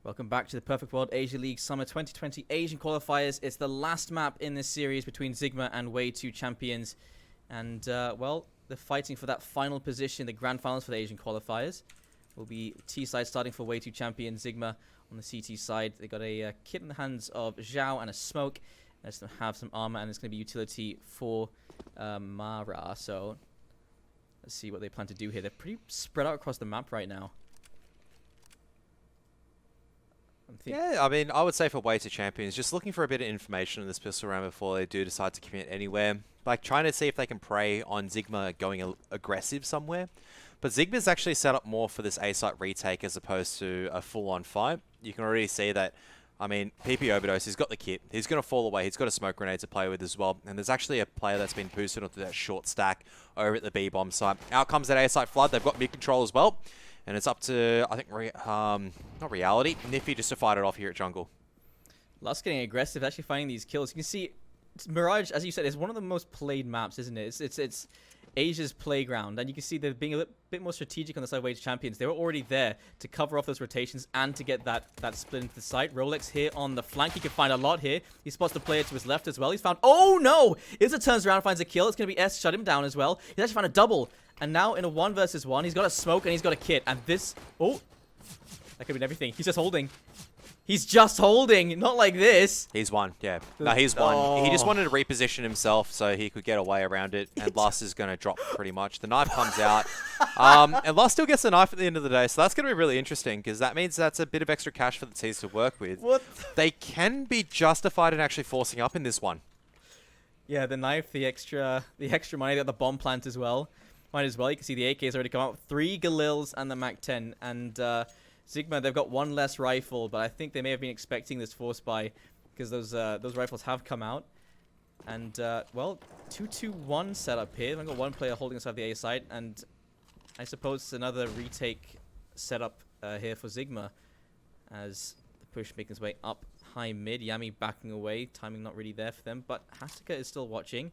Welcome back to the Perfect World Asia League Summer 2020 Asian Qualifiers. It's the last map in this series between Zigma and w2c champions. And, well, they're fighting for that final position, the grand finals for the Asian Qualifiers. Will be T side starting for w2c champion Zigma on the CT side. They got a kit in the hands of Zhao and a smoke. Let's have some armor, and it's going to be utility for Mara. So, let's see what they plan to do here. They're pretty spread out across the map right now. Yeah, I mean, I would say for w2c champions, just looking for a bit of information on this pistol round before they do decide to commit anywhere. Like, trying to see if they can prey on Zigma going aggressive somewhere. But Zigma's actually set up more for this A-site retake as opposed to a full-on fight. You can already see that, I mean, PP Overdose, he's got the kit. He's going to fall away. He's got a smoke grenade to play with as well. And there's actually a player that's been boosted onto that short stack over at the B-bomb site. Out comes that A-site flood. They've got mid-control as well. And it's up to, I think, not Reality, Nifty just to fight it off here at Jungle. Lust getting aggressive, actually finding these kills. You can see, Mirage, as you said, is one of the most played maps, isn't it? It's Asia's playground, and you can see they're being a bit more strategic on the side of w2c champions. They were already there to cover off those rotations and to get that split into the site. Rolex here on the flank. He can find a lot here. He spots the player to his left as well. He's found, oh no! Izza turns around and finds a kill. It's going to be S, shut him down as well. He's actually found a double. And now in a 1 versus 1, he's got a smoke and he's got a kit. And this, oh, that could be everything. He's just holding. He's just holding, not like this. He's won, yeah. No, he's won. Oh. He just wanted to reposition himself so he could get away around it. And Lust is going to drop pretty much. The knife comes out. And Lust still gets the knife at the end of the day. So that's going to be really interesting because that means that's a bit of extra cash for the T's to work with. What? They can be justified in actually forcing up in this one. Yeah, the knife, the extra money, they got the bomb plant as well. Might as well. You can see the AK's already come out. 3 Galils and the MAC-10. And Zigma, they've got 1 less rifle, but I think they may have been expecting this force buy because those rifles have come out. And, well, 2-2-1 setup here. I've got 1 player holding inside the A side, and I suppose it's another retake setup here for Zigma as the push making its way up high mid. Yami backing away. Timing not really there for them, but Hasika is still watching.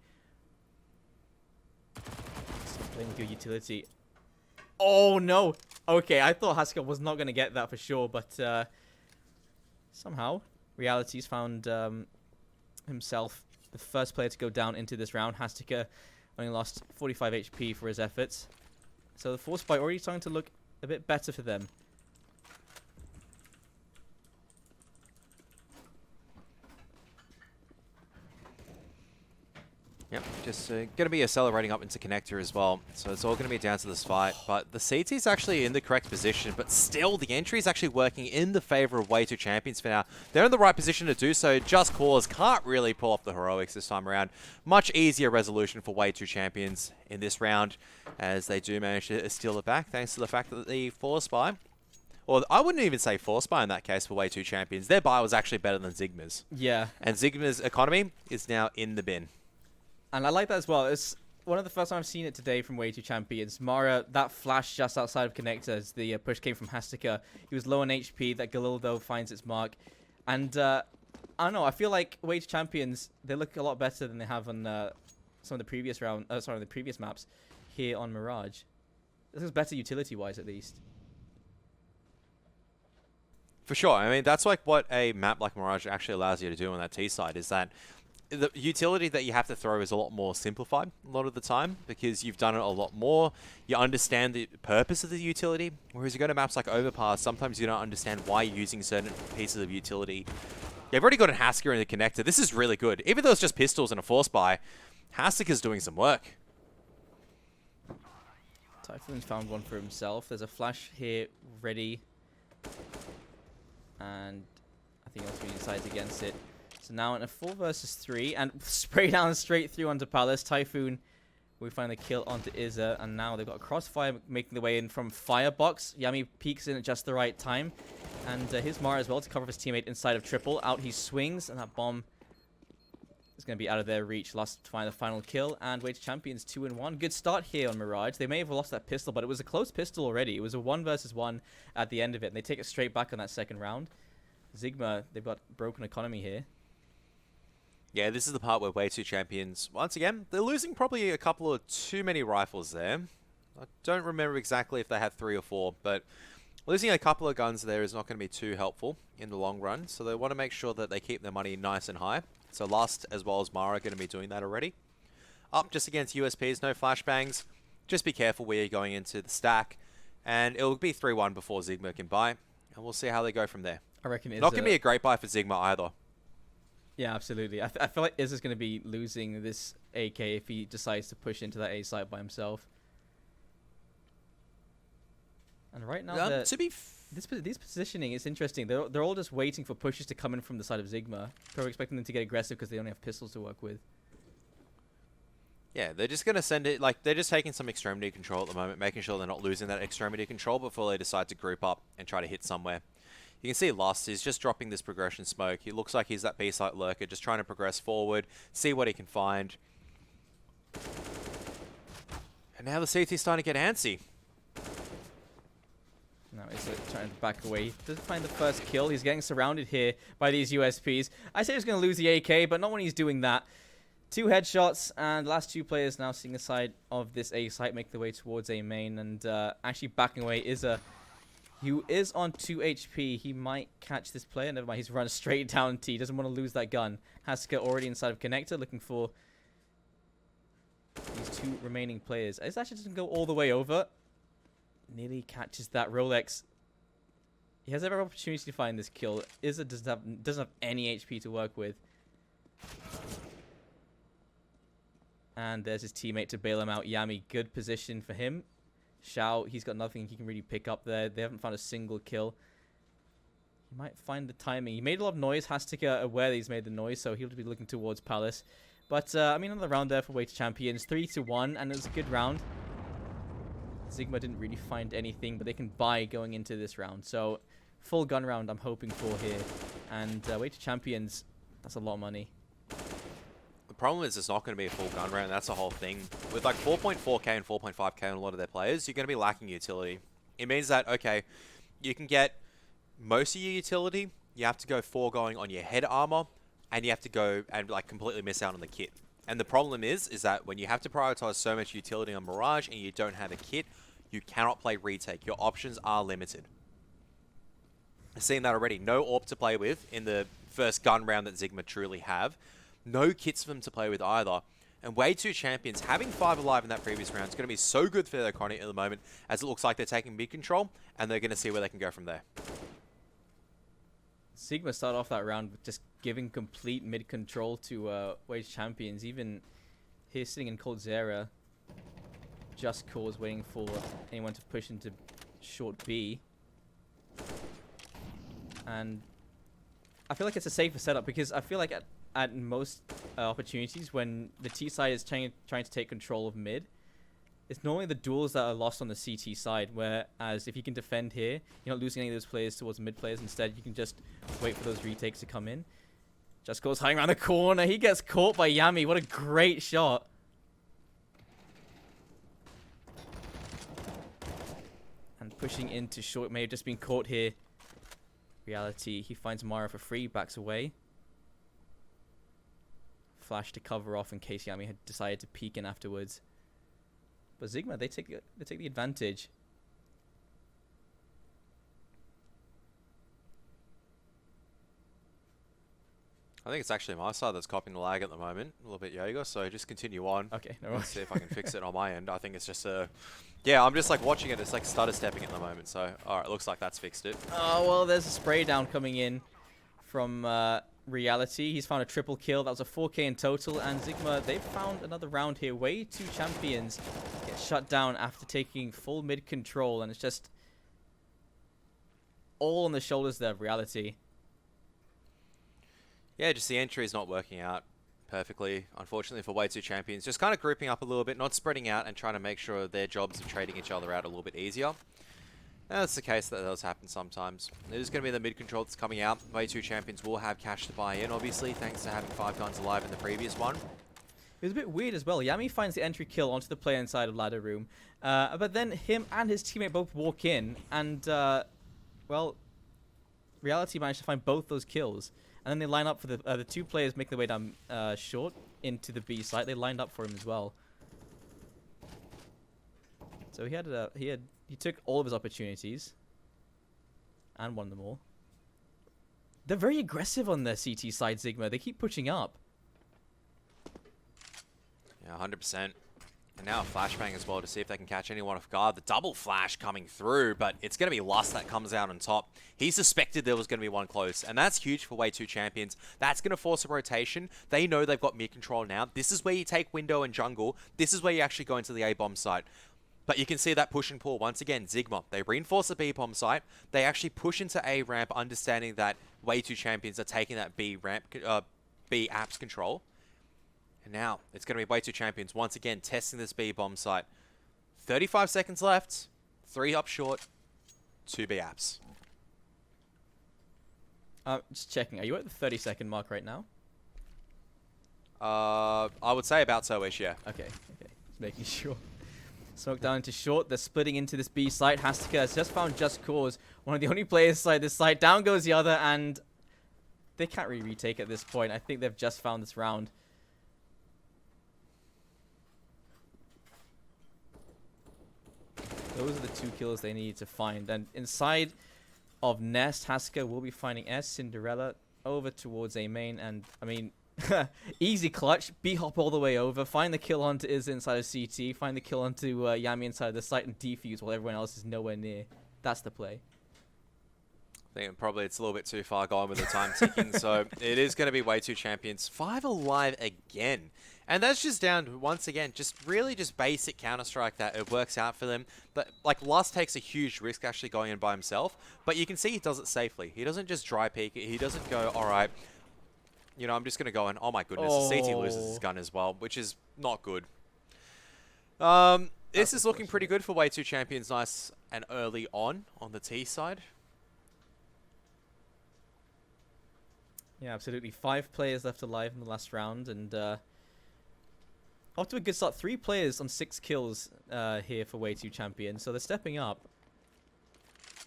Playing good utility. Oh no! Okay, I thought Hasika was not going to get that for sure, but somehow Reality's found himself the first player to go down into this round. Hasika only lost 45 HP for his efforts. So the force buy already starting to look a bit better for them. Yep, just going to be accelerating up into connector as well. So it's all going to be down to this fight. But the CT is actually in the correct position, but still the entry is actually working in the favor of w2c champions for now. They're in the right position to do so. Just Cause can't really pull off the heroics this time around. Much easier resolution for w2c champions in this round as they do manage to steal it back thanks to the fact that the force buy, or I wouldn't even say force buy in that case for w2c champions. Their buy was actually better than Zigma's. Yeah. And Zigma's economy is now in the bin. And I like that as well. It's one of the first time I've seen it today from w2c champions. Mara, that flash just outside of connector as the push came from Hastika. He was low on HP. That Galil, though, finds its mark. And I don't know. I feel like w2c champions, they look a lot better than they have on some of the previous the previous maps here on Mirage. This is better utility-wise, at least. For sure. I mean, that's like what a map like Mirage actually allows you to do on that T side, is that the utility that you have to throw is a lot more simplified a lot of the time because you've done it a lot more. You understand the purpose of the utility, whereas you go to maps like Overpass, sometimes you don't understand why you're using certain pieces of utility. You've already got a Hasika in the connector. This is really good. Even though it's just pistols and a force buy, Hasika's doing some work. Typhoon's found one for himself. There's a flash here ready. And I think also he decides against it. So now in a 4 versus 3 and spray down straight through onto Palace. Typhoon, we find the kill onto Izza, and now they've got a crossfire making the way in from Firebox. Yami peeks in at just the right time, and his Mara as well to cover his teammate inside of triple. Out he swings, and that bomb is going to be out of their reach. Last to find the final kill, and w2c champions 2-1. Good start here on Mirage. They may have lost that pistol, but it was a close pistol already. It was a 1 versus 1 at the end of it, and they take it straight back on that second round. Zigma, they've got broken economy here. Yeah, this is the part where w2c champions, once again, they're losing probably a couple of too many rifles there. I don't remember exactly if they had 3 or 4, but Losing a couple of guns there is not going to be too helpful in the long run, so they want to make sure that they keep their money nice and high. So Lust as well as Mara are going to be doing that already. Up just against USPs, no flashbangs. Just be careful where you're going into the stack. And it'll be 3-1 before Zigma can buy. And we'll see how they go from there. I reckon it's not going to be a great buy for Zigma either. Yeah, absolutely. I feel like Izza's going to be losing this AK if he decides to push into that A site by himself. And right now, this positioning is interesting. They're all just waiting for pushes to come in from the side of Zigma. Probably expecting them to get aggressive because they only have pistols to work with. Yeah, they're just going to send it, like, they're just taking some extremity control at the moment, making sure they're not losing that extremity control before they decide to group up and try to hit somewhere. You can see Lust is just dropping this progression smoke. He looks like he's that B-site lurker, just trying to progress forward, see what he can find. And now the CT's starting to get antsy. Now he's trying to back away. He doesn't find the first kill. He's getting surrounded here by these USPs. I say he's going to lose the AK, but not when he's doing that. 2 headshots, and the last 2 players now seeing the side of this A site make their way towards A main, and actually backing away is who is on 2 HP. He might catch this player. Never mind, he's run straight down T. Doesn't want to lose that gun. Hasker already inside of connector, looking for these 2 remaining players. This actually doesn't go all the way over. Nearly catches that Rolex. He has every opportunity to find this kill. Izza doesn't have any HP to work with. And there's his teammate to bail him out. Yami, good position for him. Shao, he's got nothing he can really pick up there. They haven't found a single kill. He might find the timing. He made a lot of noise. Hastika aware that he's made the noise, so he'll be looking towards Palace. But, I mean, another round there for Way to Champions. 3-1, and it was a good round. Zigma didn't really find anything, but they can buy going into this round. So, full gun round I'm hoping for here. And Way to Champions, that's a lot of money. The problem is it's not going to be a full gun round. That's the whole thing. With like 4.4k and 4.5k on a lot of their players, you're going to be lacking utility. It means that, okay, you can get most of your utility. You have to go foregoing on your head armor, and you have to go and like completely miss out on the kit. And the problem is that when you have to prioritize so much utility on Mirage and you don't have a kit, you cannot play retake. Your options are limited. I've seen that already. No AWP to play with in the first gun round that Zigma truly have. No kits for them to play with either. And Way 2 Champions, having 5 alive in that previous round is going to be so good for their Chronic at the moment, as it looks like they're taking mid control, and they're going to see where they can go from there. Zigma started off that round with just giving complete mid control to Way 2 Champions. Even here sitting in Cold Zera, just cause waiting for anyone to push into short B. And I feel like it's a safer setup because I feel like at most opportunities when the T side is trying to take control of mid, it's normally the duels that are lost on the CT side, whereas if you can defend here, you're not losing any of those players towards mid players. Instead, you can just wait for those retakes to come in. Just goes hiding around the corner. He gets caught by Yami. What a great shot. And pushing into short, may have just been caught here. Reality, he finds Mara for free, backs away. Flash to cover off in case Yami had decided to peek in afterwards. But Zigma, they take the advantage. I think it's actually my side that's copying the lag at the moment. A little bit Jaeger, so just continue on. Okay, no Let's worries. see if I can fix it on my end. I think it's just a... Yeah, I'm just like watching it. It's like stutter stepping at the moment. So, alright, looks like that's fixed it. Oh, well, there's a spray down coming in from Reality. He's found a triple kill. That was a 4k in total. And Zigma, they've found another round here. Way 2 Champions get shut down after taking full mid control. And it's just all on the shoulders there of Reality. Yeah, just the entry is not working out perfectly, unfortunately, for Way 2 Champions. Just kind of grouping up a little bit, not spreading out, and trying to make sure their jobs of trading each other out a little bit easier. And that's the case that does happen sometimes. It is going to be the mid control that's coming out. Way 2 Champions will have cash to buy in, obviously, thanks to having 5 guns alive in the previous one. It was a bit weird as well. Yami finds the entry kill onto the player inside of ladder room. But then him and his teammate both walk in, and, well, Reality managed to find both those kills. And then they line up for the 2 players make their way down short into the B site. They lined up for him as well. So he took all of his opportunities. And won them all. They're very aggressive on their CT side, Zigma. They keep pushing up. Yeah, 100%. And now a flashbang as well to see if they can catch anyone off guard. The double flash coming through, but it's going to be Lust that comes out on top. He suspected there was going to be one close, and that's huge for w2 champions. That's going to force a rotation. They know they've got mid control now. This is where you take window and jungle. This is where you actually go into the A-bomb site. But you can see that push and pull. Once again, Zigma, they reinforce the B-bomb site. They actually push into A ramp, understanding that w2 champions are taking that B apps control. And now it's going to be w2 champions once again testing this B-bomb site. 35 seconds left. 3 up short. 2 B apps. Just checking. Are you at the 30-second mark right now? I would say about so-ish, yeah. Okay. Just making sure. Smoke down into short. They're splitting into this B site. Hastika has just found Just Cause. One of the only players inside this site. Down goes the other, and they can't really retake at this point. I think they've just found this round. Those are the 2 kills they need to find. And inside of Nest, Hastika will be finding S, Cinderella, over towards A main. And, I mean, easy clutch. B-hop all the way over. Find the kill onto Izza inside of CT. Find the kill onto Yami inside of the site and defuse while everyone else is nowhere near. That's the play. I think probably it's a little bit too far gone with the time ticking. So it is going to be w2 champions. 5 alive again. And that's just down to, once again, just basic Counter-Strike that it works out for them. But, like, Lust takes a huge risk actually going in by himself. But you can see he does it safely. He doesn't just dry peek it. He doesn't go, all right, you know, I'm just going to go in. Oh, my goodness. Oh. The CT loses his gun as well, which is not good. This is looking pretty good for w2 champions. Nice and early on the T side. Yeah, absolutely. 5 players left alive in the last round, and off to a good start. 3 players on 6 kills here for w2 champions, so they're stepping up.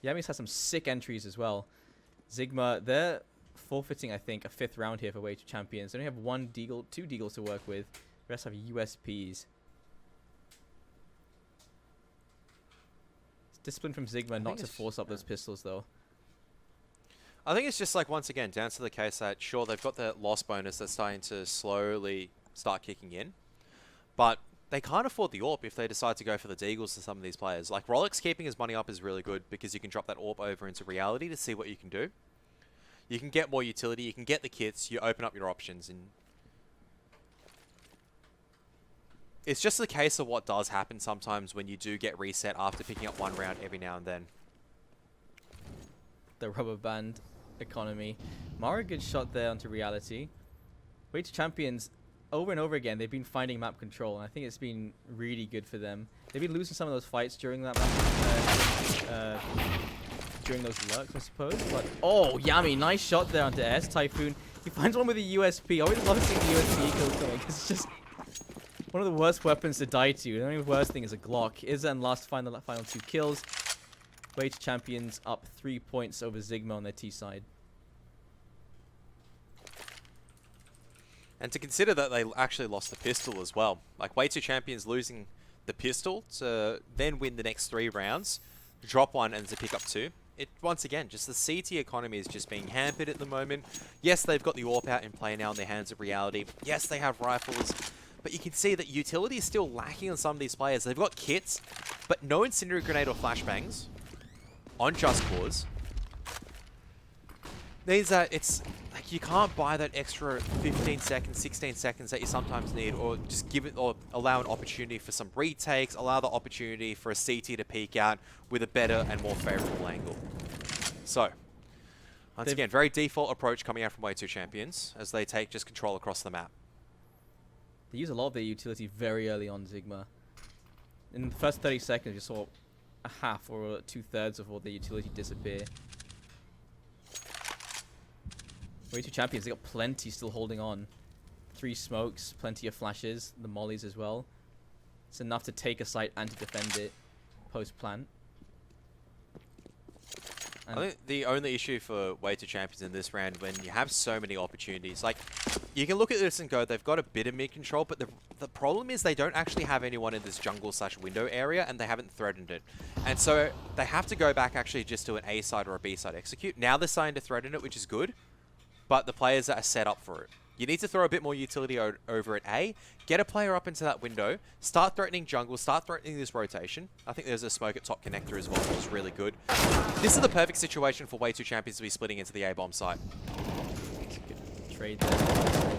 Yami's had some sick entries as well. Zigma, they're forfeiting, I think, a 5th round here for w2 champions. They only have 2 deagles to work with. The rest have USPs. It's discipline from Zigma not to force up those pistols, though. I think it's just like, once again, down to the case that, sure, they've got the loss bonus that's starting to slowly start kicking in, but they can't afford the AWP if they decide to go for the deagles to some of these players. Like, Rolex keeping his money up is really good because you can drop that AWP over into reality to see what you can do. You can get more utility, you can get the kits, you open up your options, and it's just the case of what does happen sometimes when you do get reset after picking up 1 round every now and then. The rubber band economy. Mara, good shot there onto reality. w2 champions, over and over again, they've been finding map control, and I think it's been really good for them. They've been losing some of those fights during that map, during those lurks, I suppose. But oh, Yami, nice shot there onto S. Typhoon, he finds one with a USP. I always love seeing the USP kills coming. It's just one of the worst weapons to die to. The only worst thing is a Glock. Izza and Lust find the final 2 kills. w2 champions up 3 points over Zigma on their T side. And to consider that they actually lost the pistol as well. Like, w2 champions losing the pistol to then win the next 3 rounds, drop 1 and to pick up 2. It, once again, just the CT economy is just being hampered at the moment. Yes, they've got the AWP out in play now in their hands of reality. Yes, they have rifles. But you can see that utility is still lacking on some of these players. They've got kits, but no incendiary grenade or flashbangs on Just Cause. Means that it's like you can't buy that extra 15 seconds, 16 seconds that you sometimes need, or just give it, or allow an opportunity for some retakes, allow the opportunity for a CT to peek out with a better and more favorable angle. So, once again, very default approach coming out from w2 champions as they take just control across the map. They use a lot of their utility very early on, Zigma. In the first 30 seconds, you saw a half or 2/3 of all their utility disappear. w2 champions, they got plenty still holding on. 3 smokes, plenty of flashes, the mollies as well. It's enough to take a site and to defend it post-plant. I think the only issue for w2 champions in this round, when you have so many opportunities, like, you can look at this and go, they've got a bit of mid control, but the problem is they don't actually have anyone in this jungle/window area, and they haven't threatened it. And so they have to go back actually just to an A side or a B side execute. Now they're starting to threaten it, which is good, but the players are set up for it. You need to throw a bit more utility over at A, get a player up into that window, start threatening jungle, start threatening this rotation. I think there's a smoke at top connector as well, which is really good. This is the perfect situation for w2 champions to be splitting into the A bomb site. Trade there.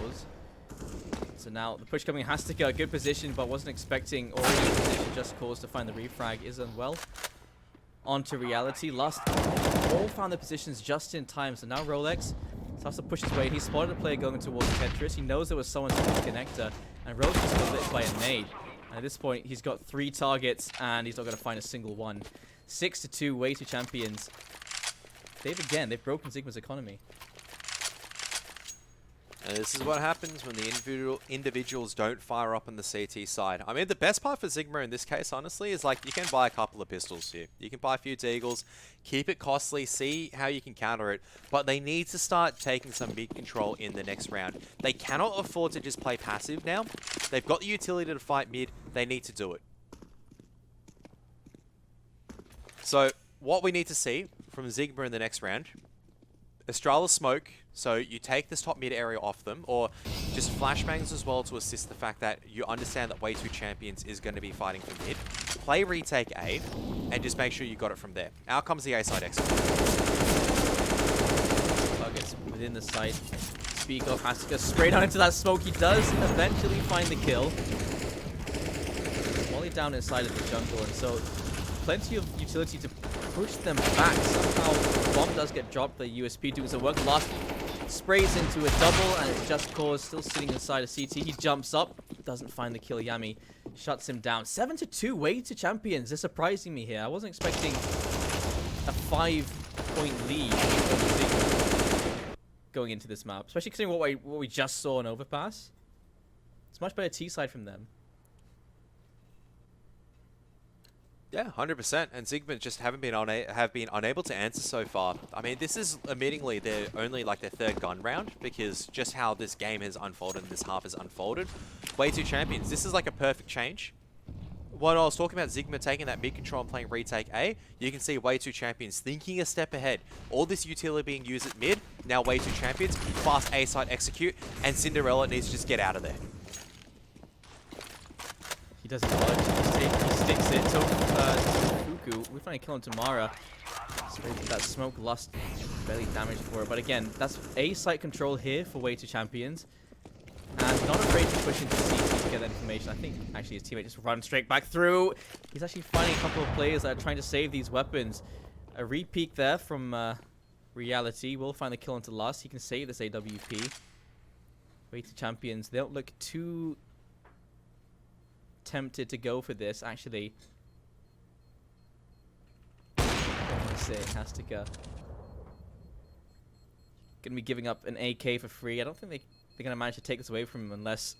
So now the push coming has to go. Good position, but wasn't expecting already in position. Just cause to find the refrag is unwell. On to reality. Last all found their positions just in time. So now Rolex starts to push his way. He spotted a player going towards Tetris. He knows there was someone to the connector, and Rolex got lit by a nade. And at this point, he's got 3 targets, and he's not going to find a single one. 6-2, w2 champions. They've broken Zigma's economy. And this is what happens when the individuals don't fire up on the CT side. I mean, the best part for Zigma in this case, honestly, is like you can buy a couple of pistols here. You can buy a few Deagles, keep it costly, see how you can counter it. But they need to start taking some mid control in the next round. They cannot afford to just play passive now. They've got the utility to fight mid. They need to do it. So what we need to see from Zigma in the next round, Astrala smoke, so you take this top mid area off them, or just flashbangs as well to assist the fact that you understand that w2 champions is going to be fighting for mid. Play retake A, and just make sure you got it from there. Out comes the A side exit. Targets within the site. Speak of has to go straight on into that smoke. He does eventually find the kill. Molly down inside of the jungle, and so plenty of utility to push them back. Somehow the bomb does get dropped. The USP doing some work. Last sprays into a double, and it's just cause still sitting inside of CT. He jumps up, doesn't find the kill. Yami shuts him down. 7-2, w2 champions. They're surprising me here. I wasn't expecting a 5-point lead going into this map, especially considering what we just saw in Overpass. It's much better T side from them. Yeah, 100%. And Zigma just have been unable to answer so far. I mean, this is admittingly their only like their 3rd gun round, because just how this game has unfolded and this half has unfolded. w2 champions. This is like a perfect change. When I was talking about Zigma taking that mid control and playing retake A, you can see w2 champions thinking a step ahead. All this utility being used at mid. Now w2 champions fast A side execute, and Cinderella needs to just get out of there. He doesn't budge. He sticks it to Fuku. We finally kill him to Mara. Straight to that smoke. Lost barely damage for it. But again, that's A site control here for w2 champions. And not afraid to push into CT to get that information. I think actually his teammate just runs straight back through. He's actually finding a couple of players that are trying to save these weapons. A re-peek there from Reality. Will find the kill into Lust. He can save this AWP. w2 champions. They don't look too tempted to go for this, actually. Let's see, Hastica gonna be giving up an AK for free. I don't think they're gonna manage to take this away from him unless...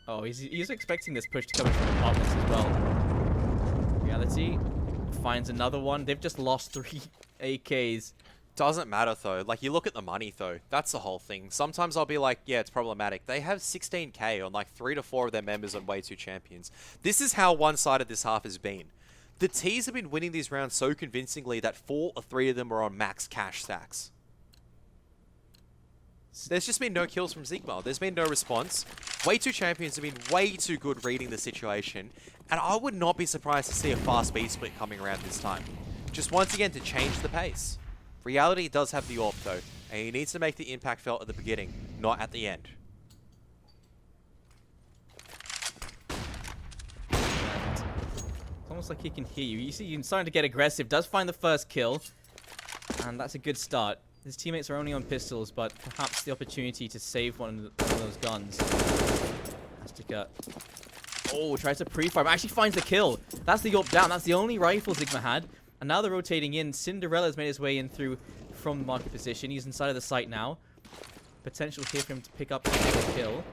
Oh, he's expecting this push to come in from apartments as well. Reality finds another one. They've just lost 3 AKs. Doesn't matter though. Like, you look at the money though. That's the whole thing. Sometimes I'll be like, yeah, it's problematic. They have 16k on like 3 to 4 of their members on w2 champions. This is how one-sided this half has been. The T's have been winning these rounds so convincingly that 4 or 3 of them are on max cash stacks. There's just been no kills from Zigma. There's been no response. w2 champions have been way too good reading the situation, and I would not be surprised to see a fast B split coming around this time. Just once again to change the pace. Reality does have the AWP though, and he needs to make the impact felt at the beginning, not at the end. It's almost like he can hear you. You see him starting to get aggressive, does find the first kill, and that's a good start. His teammates are only on pistols, but perhaps the opportunity to save one of those guns. Hastica. Oh, tries to pre-fire, actually finds the kill. That's the AWP down. That's the only rifle Zigma had. And now they're rotating in. Cinderella's made his way in through from the market position. He's inside of the site now. Potential here for him to pick up the kill.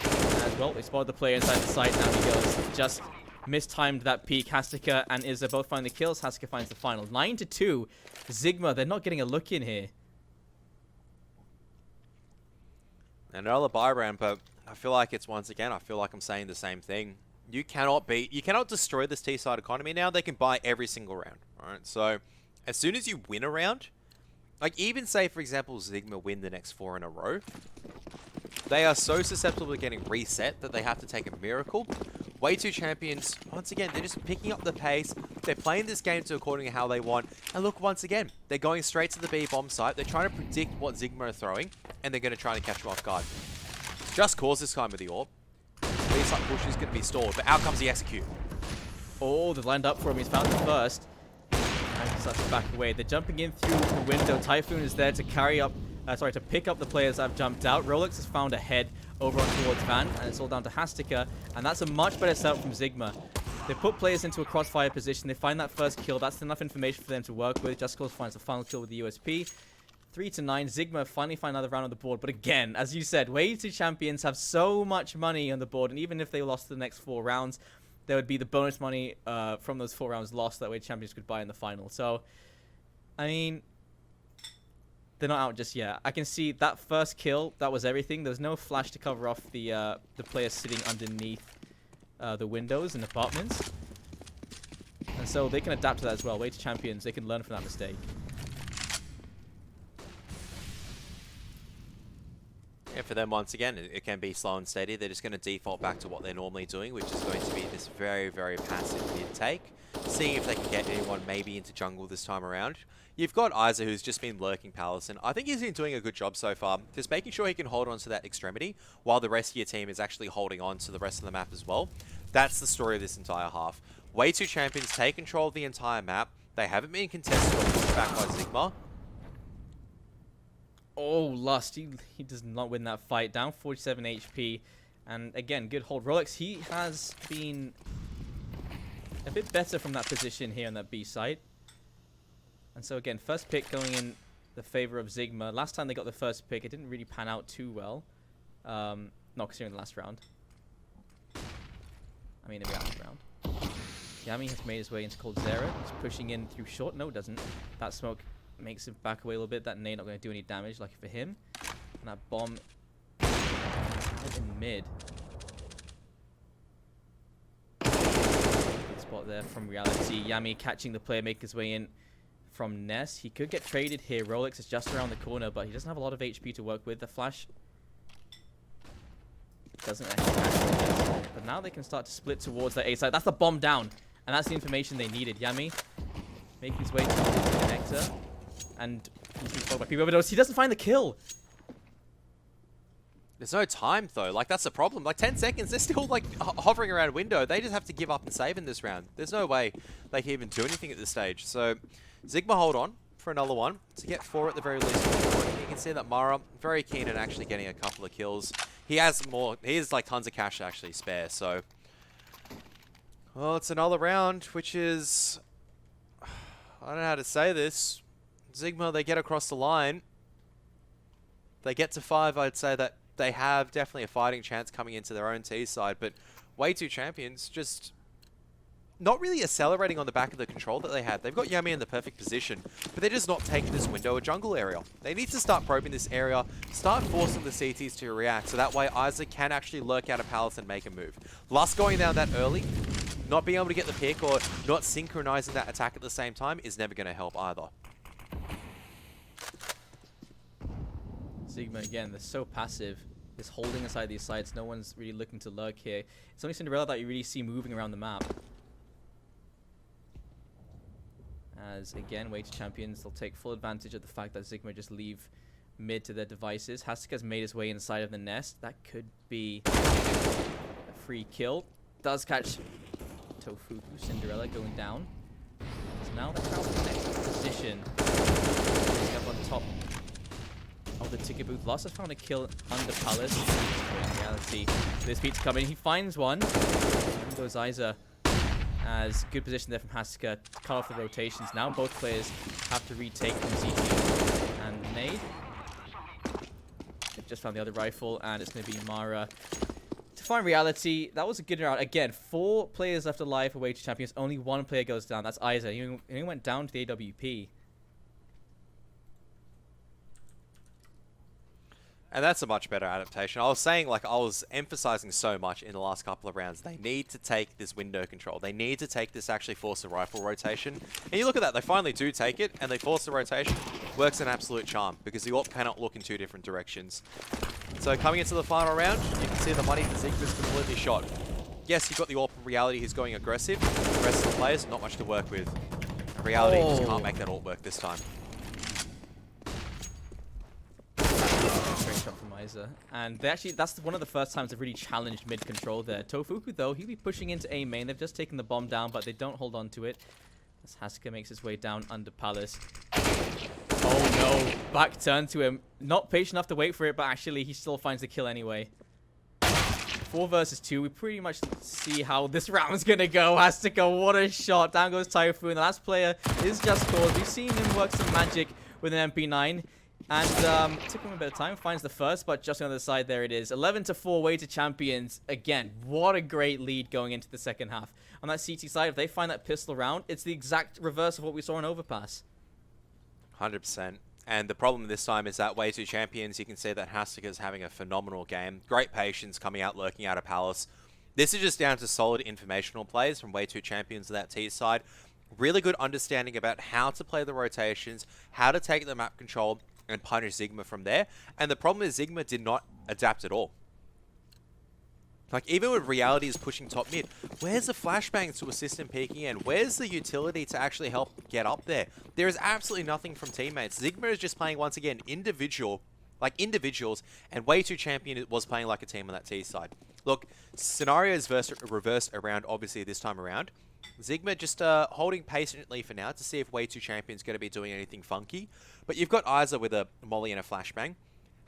As well, they spotted the player inside the site. Now he goes. Just mistimed that peek. Hastica and Izza both find the kills. Hastica finds the final. 9-2. Zigma, they're not getting a look in here. Another buy round, but I feel like it's once again, I feel like I'm saying the same thing. You cannot destroy this T-side economy now. They can buy every single round, right? So as soon as you win a round, like even say, for example, Zigma win the next 4 in a row, they are so susceptible to getting reset that they have to take a miracle. w2 champions, once again, they're just picking up the pace. They're playing this game to according to how they want. And look, once again, they're going straight to the B bomb site. They're trying to predict what Zigma are throwing, and they're going to try to catch them off guard. Just cause this time with the orb. B-site push is going to be stalled, but out comes the execute. Oh, they've lined up for him. He's found him first. And he starts to back away. They're jumping in through the window. Typhoon is there to carry up, to pick up the players that have jumped out. Rolex has found a head over on towards Van, and it's all down to Hastika, and that's a much better setup from Zigma. They put players into a crossfire position. They find that first kill. That's enough information for them to work with. Just Cause finds the final kill with the USP. 3-9. Zigma finally find another round on the board. But again, as you said, w2 champions have so much money on the board, and even if they lost the next 4 rounds, there would be the bonus money from those 4 rounds lost that w2 champions could buy in the final. So, I mean, they're not out just yet. I can see that first kill, that was everything. There was no flash to cover off the players sitting underneath the windows and apartments. And so they can adapt to that as well. w2 champions, they can learn from that mistake. Yeah, for them, once again, it can be slow and steady. They're just going to default back to what they're normally doing, which is going to be this very, very passive mid-take. Seeing if they can get anyone maybe into jungle this time around. You've got Isa, who's just been lurking Palace, and I think he's been doing a good job so far. Just making sure he can hold on to that extremity, while the rest of your team is actually holding on to the rest of the map as well. That's the story of this entire half. w2 champions take control of the entire map. They haven't been contested or pushed back by Zigma. Oh, Lust. He does not win that fight. Down 47 HP. And again, good hold. Rolex, he has been a bit better from that position here on that B site. And so again, first pick going in the favor of Zigma. Last time they got the first pick, it didn't really pan out too well. Not considering the last round. I mean, the last round. Yami has made his way into Cold Zera. He's pushing in through short. No, it doesn't. That smoke makes him back away a little bit. That nade not going to do any damage, lucky for him. And that bomb right in mid. Good spot there from Reality. Yami catching the player, making his way in from Ness. He could get traded here. Rolex is just around the corner, but he doesn't have a lot of HP to work with. The flash doesn't actually catch him. But now they can start to split towards that A side. That's the bomb down. And that's the information they needed. Yami making his way to the connector. And he's being followed by people overdose. He doesn't find the kill. There's no time, though. Like, that's the problem. Like, 10 seconds, they're still, like, hovering around window. They just have to give up and save in this round. There's no way they can even do anything at this stage. So, Zigma hold on for another one to get 4 at the very least. You can see that Mara, very keen at actually getting a couple of kills. He has more. He has, like, tons of cash to actually spare. So, well, it's another round, which is... I don't know how to say this. Zigma, they get across the line. They get to 5, I'd say that they have definitely a fighting chance coming into their own T side, but w2 champions just not really accelerating on the back of the control that they had. They've got Yami in the perfect position, but they're just not taking this window a jungle area. They need to start probing this area, start forcing the CTs to react, so that way Isaac can actually lurk out of Palace and make a move. Lust going down that early, not being able to get the pick or not synchronizing that attack at the same time is never going to help either. Zigma, again, they're so passive. Just holding aside these sites. No one's really looking to lurk here. It's only Cinderella that you really see moving around the map. As, again, w2 champions, they'll take full advantage of the fact that Zigma just leave mid to their devices. Hastika's made his way inside of the nest. That could be a free kill. Does catch Tofuku. Cinderella going down. So now they're trying to next position. Up on top of the ticket booth. Lost has found a kill under Palace. In reality, this beat's coming. He finds one. And goes Isa. As good position there from Hastika to cut off the rotations. Now both players have to retake from CT and Nade. They've just found the other rifle, and it's going to be Mara. To find Reality, that was a good round. Again, 4 players left alive for w2 champions. Only 1 player goes down. That's Isa. He only went down to the AWP. And that's a much better adaptation. I was saying, like, I was emphasizing so much in the last couple of rounds. They need to take this window control. They need to take this, actually force a rifle rotation. And you look at that, they finally do take it, and they force the rotation. Works an absolute charm, because the AWP cannot look in two different directions. So coming into the final round, you can see the money for Zigma is completely shot. Yes, you've got the AWP in reality who's going aggressive. The rest of the players, not much to work with. In reality, just can't make that AWP work this time. Great shot from Isa. And they actually, that's one of the first times they've really challenged mid control there. Tofuku, though, he'll be pushing into A main. They've just taken the bomb down, but they don't hold on to it. As Hasika makes his way down under Palace. Oh no, back turn to him. Not patient enough to wait for it, but actually he still finds the kill anyway. 4 versus 2. We pretty much see how this round's gonna go. Hasika, what a shot. Down goes Typhoon. The last player is Just Cause. We've seen him work some magic with an MP9. And took him a bit of time, finds the first, but just on the other side, there it is. 11-4 way to champions. Again, what a great lead going into the second half. On that CT side, if they find that pistol round, it's the exact reverse of what we saw in Overpass. 100%. And the problem this time is that way to champions, you can see that Hasika's having a phenomenal game. Great patience coming out, lurking out of Palace. This is just down to solid informational plays from way to champions of that T side. Really good understanding about how to play the rotations, how to take the map control, and punish Zigma from there. And the problem is Zigma did not adapt at all. Like, even when reality is pushing top mid, where's the flashbangs to assist in peeking in? Where's the utility to actually help get up there? There is absolutely nothing from teammates. Zigma is just playing, once again, individuals, and way too champion was playing like a team on that T side. Look, scenarios reversed around, obviously, this time around. Zigma just holding patiently for now to see if way too champion's going to be doing anything funky. But you've got Isa with a molly and a flashbang.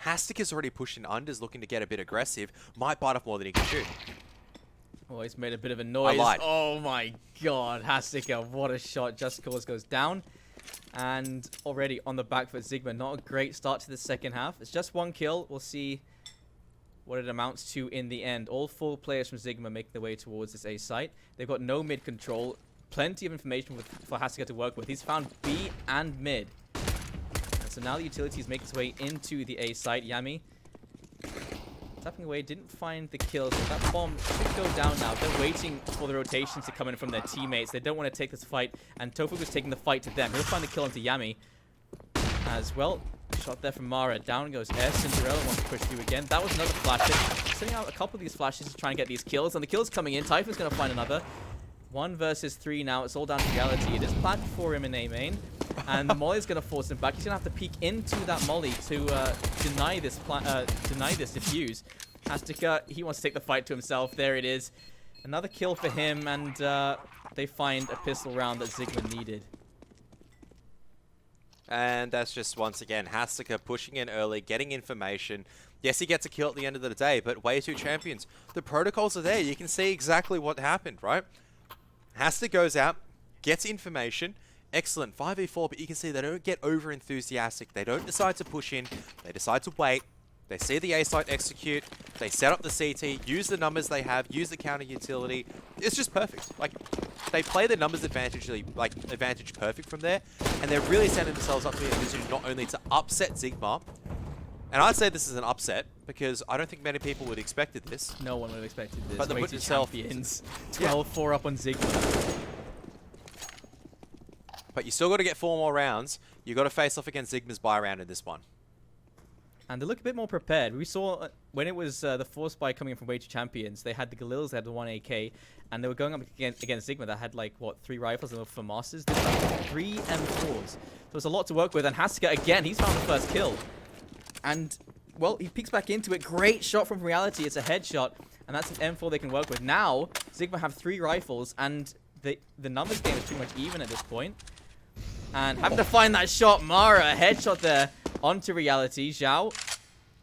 Hasika's already pushed in unders, looking to get a bit aggressive. Might bite off more than he can shoot. Oh, he's made a bit of a noise. I lied. Oh my god, Hasika, what a shot. Just Cause goes down. And already on the back foot, Zigma. Not a great start to the second half. It's just 1 kill. We'll see what it amounts to in the end. All 4 players from Zigma make their way towards this A site. They've got no mid control. Plenty of information for Hasika to work with. He's found B and mid. And so now the utilities make its way into the A site. Yami tapping away, didn't find the kills. So that bomb should go down now. They're waiting for the rotations to come in from their teammates. They don't want to take this fight. And Tofu was taking the fight to them. He'll find the kill onto Yami as well. Shot there from Mara. Down goes S. Cinderella wants to push through again. That was another flash hit. Sending out a couple of these flashes to try and get these kills. And the kills coming in. Typhoon's going to find another. 1 versus 3 now. It's all down to reality. It is planned for him in A main. And the Molly's going to force him back. He's going to have to peek into that Molly to deny this defuse. Hastika, he wants to take the fight to himself. There it is. Another kill for him. And they find a pistol round that Zigma needed. And that's just, once again, Hasika pushing in early, getting information. Yes, he gets a kill at the end of the day, but way too champions. The protocols are there. You can see exactly what happened, right? Hasika goes out, gets information. Excellent, 5v4, but you can see they don't get over-enthusiastic. They don't decide to push in. They decide to wait. They see the A site execute. They set up the CT, use the numbers they have, use the counter utility. It's just perfect. Like, they play the numbers advantage perfect from there, and they're really setting themselves up to be in a position not only to upset Zigma, and I'd say this is an upset because I don't think many people would have expected this. No one would have expected this. But the put yourself 12-4 up on Zigma. But you still got to get 4 more rounds. You got to face off against Zigma's buy round in this one. And they look a bit more prepared. We saw when it was the force buy coming in from Way to Champions, they had the Galils, they had the 1 AK, and they were going up against Zigma that had like, what, 3 rifles and for masters? This time 3 M4s. So there's a lot to work with. And Hasika, again, he's found the first kill. And, well, he peeks back into it. Great shot from reality. It's a headshot. And that's an M4 they can work with. Now, Zigma have 3 rifles, and the numbers game is pretty much even at this point. And having to find that shot, Mara, a headshot there onto reality. Zhao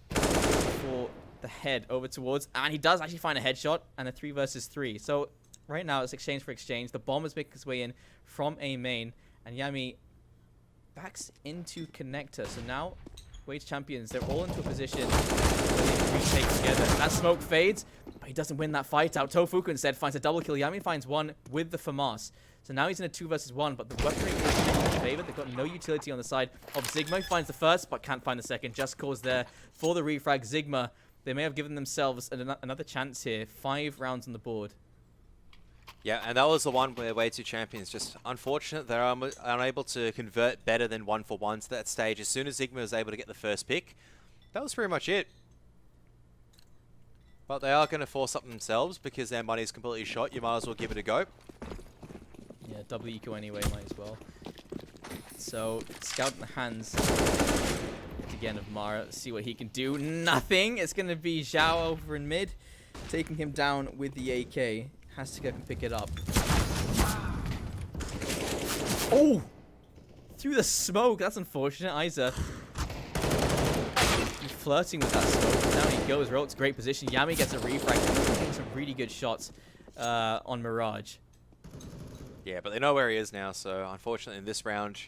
for the head over towards, and he does actually find a headshot and a 3 versus 3. So right now it's exchange for exchange. The bomb is making its way in from A main, and Yami backs into connector. So now Wage champions, they're all into a position where they can retake together. That smoke fades, but He doesn't win that fight out. Tofuku instead finds a double kill. Yami finds one with the FAMAS. So now he's in a 2 versus 1, but the weaponry is in his favor. They've got no utility on the side of Zigma. He finds the first, but can't find the second. Just cause there for the refrag. Zigma, they may have given themselves another chance here. 5 rounds on the board. Yeah, and that was the one where w2 champions just unfortunate. They're unable to convert better than 1-for-1 to that stage. As soon as Zigma was able to get the first pick, that was pretty much it. But they are going to force up themselves because their money is completely shot. You might as well give it a go. Yeah, double eco anyway, might as well. So, scout in the hands again of Mara. Let's see what he can do. Nothing! It's going to be Zhao over in mid, taking him down with the AK. Has to go and pick it up. Oh! Through the smoke! That's unfortunate. Isa flirting with that smoke. Down he goes. Rolt's great position. Yami gets a refrag. Taking some really good shots on Mirage. Yeah, but they know where he is now, so unfortunately in this round,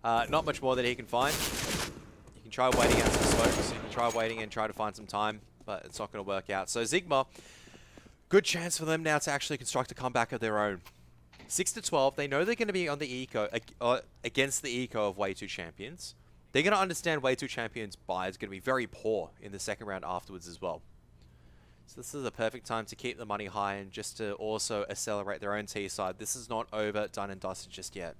not much more that he can find. You can try waiting out some smokes, you can try waiting and try to find some time, but it's not going to work out. So Zigma, good chance for them now to actually construct a comeback of their own. 6-12, they know they're going to be on the eco, against the eco of w2 champions. They're going to understand w2 champions' buy is going to be very poor in the second round afterwards as well. So this is a perfect time to keep the money high and just to also accelerate their own T side. This is not over, done and dusted just yet.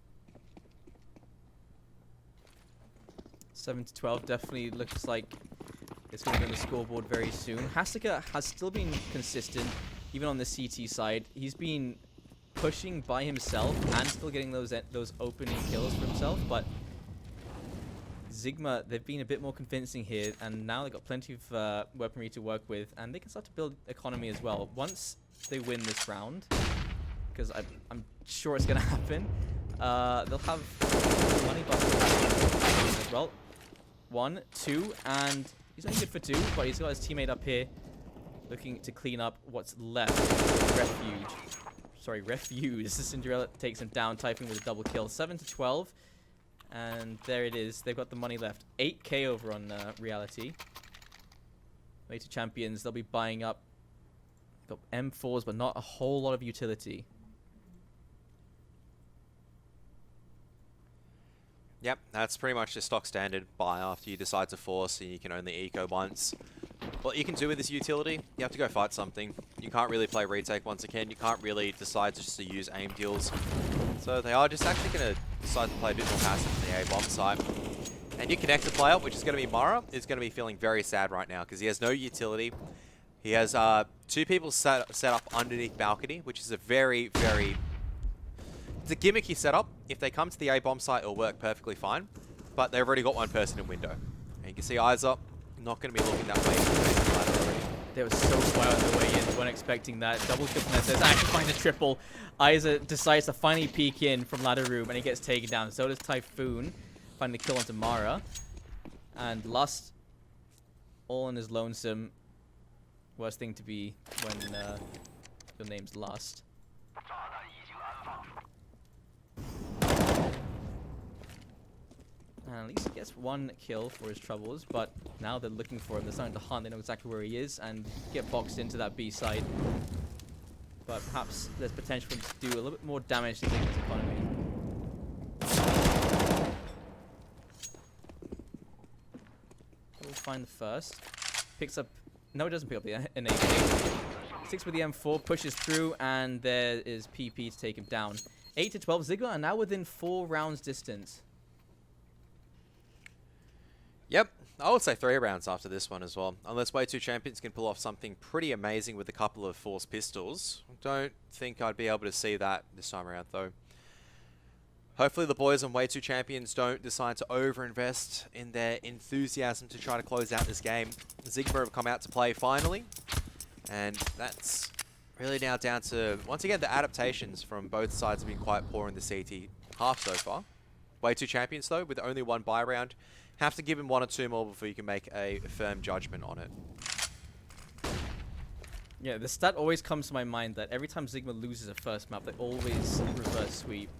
7-12 definitely looks like it's going to be on the scoreboard very soon. Hastika has still been consistent, even on the CT side. He's been pushing by himself and still getting those opening kills for himself, but Zigma, they've been a bit more convincing here, and now they've got plenty of weaponry to work with, and they can start to build economy as well. Once they win this round, because I'm sure it's going to happen, they'll have money buffs as well. 1, 2, and he's only good for 2, but he's got his teammate up here looking to clean up what's left. Refuse. Cinderella takes him down, Typhoon with a double kill. 7-12. And there it is. They've got the money left. 8k over on Reality. w2 champions, they'll be buying up. Got M4s, but not a whole lot of utility. Yep, that's pretty much the stock standard buy after you decide to force and you can only eco once. What you can do with this utility, you have to go fight something. You can't really play retake once again. You can't really decide just to use aim deals. So they are just actually going to decide to play a bit more passive in the A-bomb site. And your connector player, which is going to be Mara, is going to be feeling very sad right now because he has no utility. He has 2 people set up underneath balcony, which is a very, very... It's a gimmicky setup. If they come to the A-bomb site, it'll work perfectly fine. But they've already got 1 person in window. And you can see eyes up. Not going to be looking that way. They were so quiet on the way in. Weren't expecting that. Double kill from Nessa. Actually find a triple. Isa decides to finally peek in from ladder room, and he gets taken down. So does Typhoon. Finding the kill onto Mara. And Lust, all in his lonesome. Worst thing to be when your name's Lust. And at least he gets 1 kill for his troubles, but now they're looking for him. They're starting to hunt. They know exactly where he is and get boxed into that B side. But perhaps there's potential for him to do a little bit more damage to Zigma's economy. We'll find the first. Picks up... No, it doesn't pick up an AK. Sticks with the M4, pushes through, and there is PP to take him down. 8-12. Zigma are now within 4 rounds distance. Yep, I would say 3 rounds after this one as well. Unless w2 champions can pull off something pretty amazing with a couple of force pistols. Don't think I'd be able to see that this time around though. Hopefully the boys on w2 champions don't decide to overinvest in their enthusiasm to try to close out this game. Zigma have come out to play finally. And that's really now down to, once again, the adaptations from both sides have been quite poor in the CT half so far. w2 champions though, with only 1 buy round, have to give him 1 or 2 more before you can make a firm judgment on it. Yeah, the stat always comes to my mind that every time Zigma loses a first map, they always reverse sweep.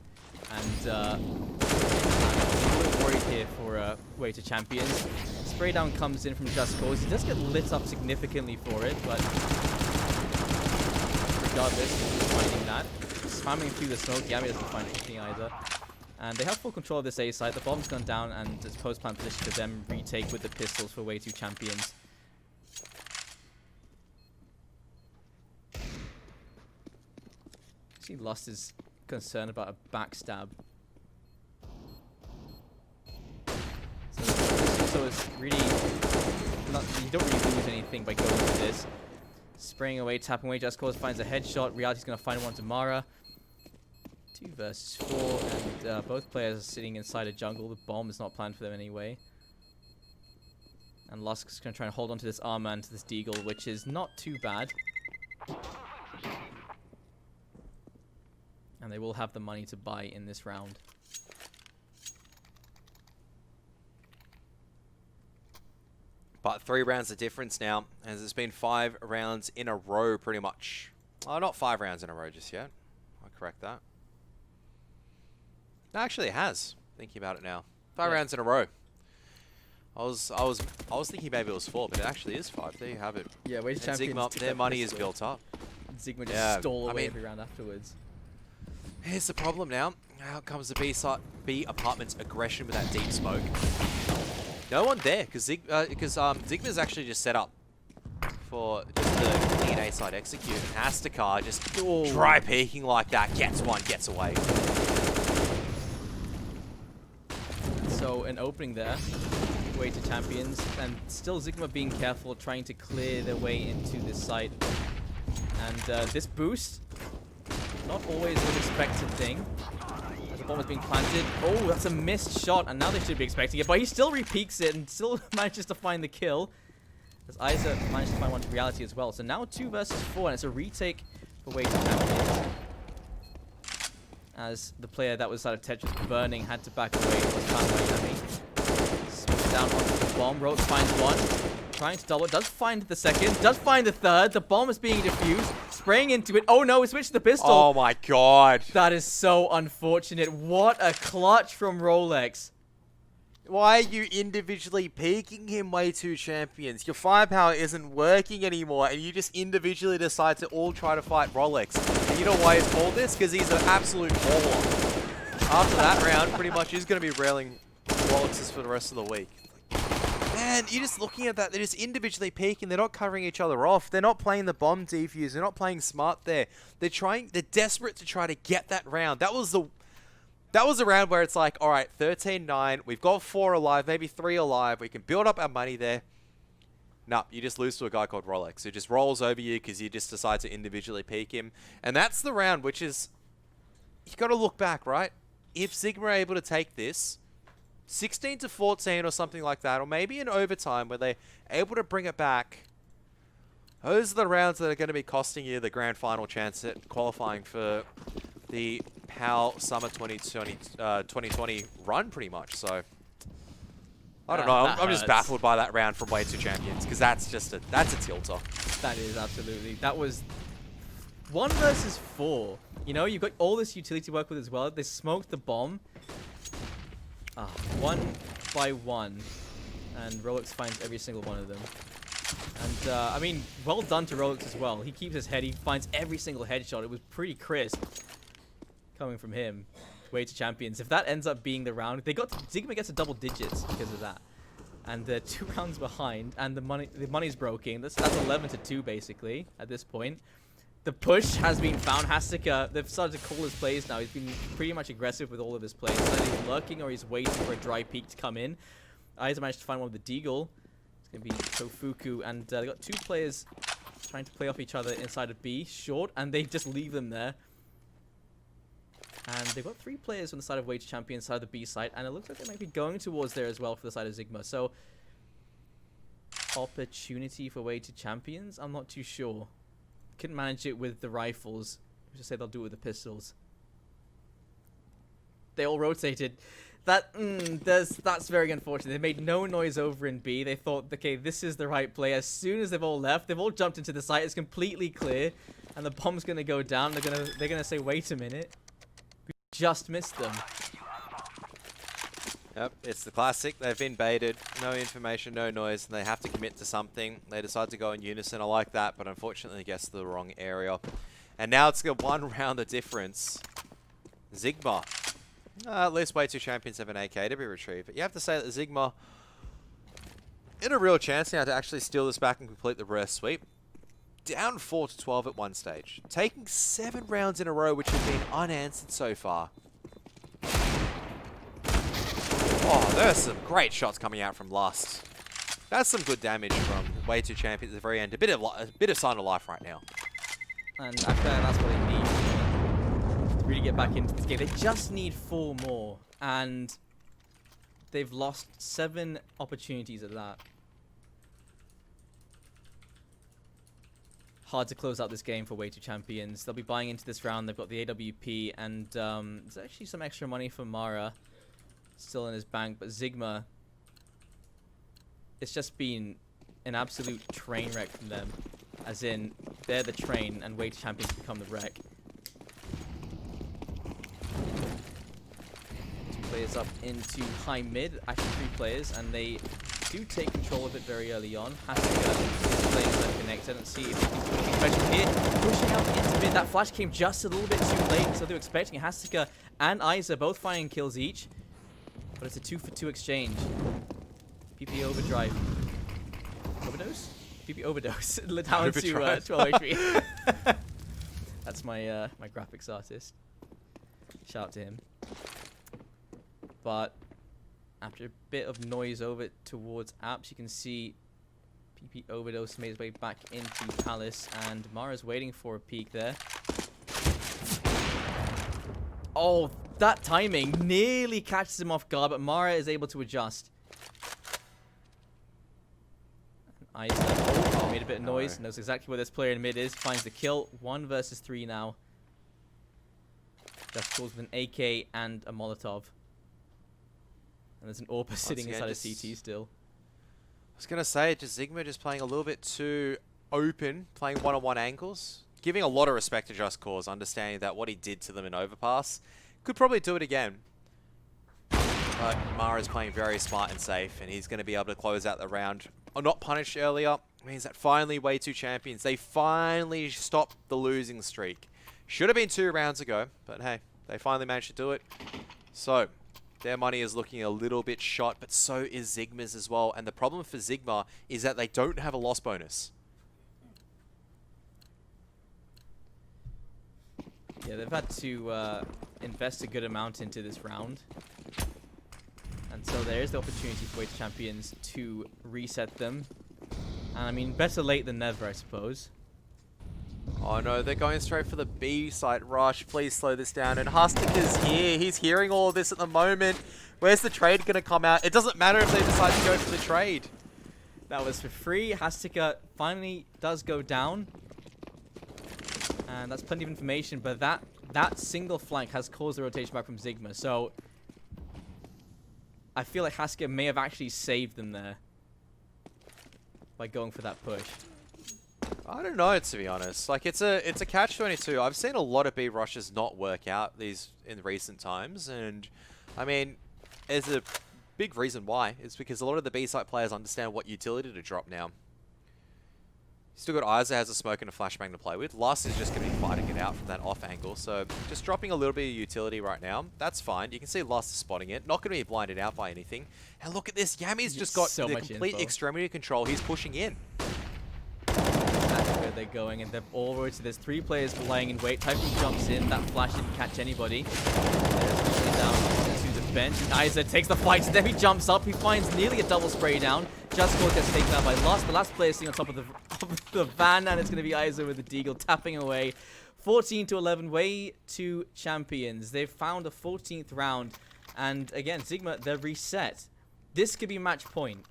And I'm a little worried here for w2 champions. Spray down comes in from Just Cause. He does get lit up significantly for it, but regardless. He's finding that. Spamming through the smoke. Yami doesn't find anything either. And they have full control of this A side. The bomb's gone down, and it's post-plant position to them retake with the pistols for w2 champions. See, Lost is concerned about a backstab. So it's really not, you don't really lose anything by going for this. Spraying away, tapping away. Just Cause finds a headshot. Reality's going to find one to Mara. 2 versus 4, and both players are sitting inside a jungle. The bomb is not planned for them anyway. And Lusk is going to try and hold on to this armor and to this deagle, which is not too bad. And they will have the money to buy in this round. But 3 rounds of difference now, as it's been 5 rounds in a row pretty much. Oh, not 5 rounds in a row just yet. I'll correct that. No, actually it has. Thinking about it now. 5 rounds in a row. I was thinking maybe it was 4, but it actually is 5. There you have it. Yeah, where's champions? Zigma, their money is built up. Zigma just stole away every round afterwards. Here's the problem now. Out comes the B apartment's aggression with that deep smoke. No one there, because Zigma's actually just set up for just the clean A side execute. And Hastakar just dry peeking like that, gets one, gets away. So an opening there, way to champions, and still Zigma being careful, trying to clear their way into this site. And this boost, not always an expected thing. As the bomb is being planted. Oh, that's a missed shot, and now they should be expecting it, but he still repeaks it and still manages to find the kill. As Isa managed to find one to reality as well. So now 2 versus 4, and it's a retake for way to champions. As the player that was out of Tetris burning had to back away. It was found by Yami. Smokes down onto the bomb. Rogue finds one. Trying to double. Does find the second. Does find the third. The bomb is being defused. Spraying into it. Oh no, he switched to the pistol. Oh my god. That is so unfortunate. What a clutch from Rolex. Why are you individually peeking him, w2 champions? Your firepower isn't working anymore, and you just individually decide to all try to fight Rolex. And you know why he's called this? Because he's an absolute baller. After that round, pretty much he's going to be railing Rolexes for the rest of the week. Man, you're just looking at that. They're just individually peeking. They're not covering each other off. They're not playing the bomb defuse. They're not playing smart there. They're desperate to try to get that round. That was a round where it's like, all right, 13-9. We've got 4 alive, maybe 3 alive. We can build up our money there. Nope, you just lose to a guy called Rolex who just rolls over you because you just decide to individually peek him. And that's the round, which is, you got to look back, right? If Zigma are able to take this 16-14 or something like that, or maybe in overtime where they're able to bring it back, those are the rounds that are going to be costing you the grand final chance at qualifying for the PAL Summer 2020 run, pretty much. So I don't know. I'm just baffled by that round from w2 champions, because that's a tilter. That is absolutely. That was 1 versus 4. You know, you've got all this utility to work with as well. They smoked the bomb. 1 by 1, and Rolex finds every single one of them. And I mean, well done to Rolex as well. He keeps his head. He finds every single headshot. It was pretty crisp coming from him. Way to champions. If that ends up being the round, Zigma gets a double digits because of that. And they're 2 rounds behind, and the money's broken. That's 11-2 basically at this point. The push has been found. Hastika, they've started to call his plays now. He's been pretty much aggressive with all of his plays. Either he's lurking or he's waiting for a dry peek to come in. Aiza managed to find one with the deagle. It's going to be Tofuku, and they got 2 players trying to play off each other inside of B, short, and they just leave them there. And they've got 3 players on the side of w2 champion, side of the B side, and it looks like they might be going towards there as well for the side of Zigma. So, opportunity for w2 champions? I'm not too sure. Couldn't manage it with the rifles. I should say they'll do it with the pistols. They all rotated. That's very unfortunate. They made no noise over in B. They thought, okay, this is the right play. As soon as they've all left, they've all jumped into the site. It's completely clear, and the bomb's gonna go down. They're gonna say, wait a minute, we just missed them. Yep, it's the classic. They've been baited. No information, no noise, and they have to commit to something. They decide to go in unison. I like that, but unfortunately, guess the wrong area. And now it's got 1 round of difference. Zigma. At least way 2 champions have an AK to be retrieved. But you have to say that Zigma in a real chance now to actually steal this back and complete the reverse sweep. Down 4-12 at one stage. Taking 7 rounds in a row, which have been unanswered so far. Oh, there's some great shots coming out from Lust. That's some good damage from way 2 champions at the very end. A bit of sign of life right now. And I feel like that's what they need to really get back into this game. They just need 4 more. And they've lost 7 opportunities at that. Hard to close out this game for way 2 champions. They'll be buying into this round. They've got the AWP, and there's actually some extra money for Mara still in his bank. But Zigma, it's just been an absolute train wreck from them. As in, they're the train, and way 2 champions become the wreck. 2 players up into high mid, actually 3 players, and they do take control of it very early on. Hastica is playing unconnected and see if he can put pressure here. Pushing out into mid. That flash came just a little bit too late, so they're expecting Hastica and Isa both finding kills each. But it's a 2-for-2 exchange. PP overdrive. Overdose? PP overdose. Down to 12 HP. That's my my graphics artist. Shout out to him. But after a bit of noise over towards Apps, you can see PP Overdose made his way back into Palace, and Mara's waiting for a peek there. Oh, that timing nearly catches him off guard, but Mara is able to adjust. Isa made a bit of noise, knows exactly where this player in mid is, finds the kill. 1 versus 3 now. Just calls with an AK and a Molotov. And there's an AWP sitting inside a CT still. I was going to say, just Zigma just playing a little bit too open, playing one-on-one angles. Giving a lot of respect to Just Cause, understanding that what he did to them in Overpass. Could probably do it again. But Mara's playing very smart and safe, and he's going to be able to close out the round. Not punished earlier means that finally way 2 champions. They finally stopped the losing streak. Should have been 2 rounds ago, but hey, they finally managed to do it. So their money is looking a little bit shot, but so is Zigma's as well. And the problem for Zigma is that they don't have a loss bonus. Yeah, they've had to invest a good amount into this round. And so there is the opportunity for way 2 champions to reset them. And I mean, better late than never, I suppose. Oh no, they're going straight for the B site rush. Please slow this down. And Hustic is here. He's hearing all of this at the moment. Where's the trade going to come out? It doesn't matter if they decide to go for the trade. That was for free. Hastica finally does go down. And that's plenty of information, but that single flank has caused the rotation back from Zigma. So I feel like Hastica may have actually saved them there by going for that push. I don't know, to be honest. Like, it's a catch-22. I've seen a lot of B rushes not work out in recent times, and I mean, there's a big reason why. It's because a lot of the B site players understand what utility to drop now. Still got Isa has a smoke and a flashbang to play with. Lust is just going to be fighting it out from that off angle, so just dropping a little bit of utility right now. That's fine. You can see Lust is spotting it. Not going to be blinded out by anything. And look at this. Yammy's just got so the much complete info. extremity control. He's pushing in. That's where they're going, and they're all road to this. 3 players lying in wait. Typhoon jumps in. That flash didn't catch anybody. There's down to the bench. And Isa takes the fight. Then he jumps up. He finds nearly a double spray down. Just Cause gets taken out by Lust. The last player sitting on top of the van, and it's going to be Isa with the deagle tapping away. 14-11, way 2 champions. They've found a 14th round, and again, Zigma, they're reset. This could be match point.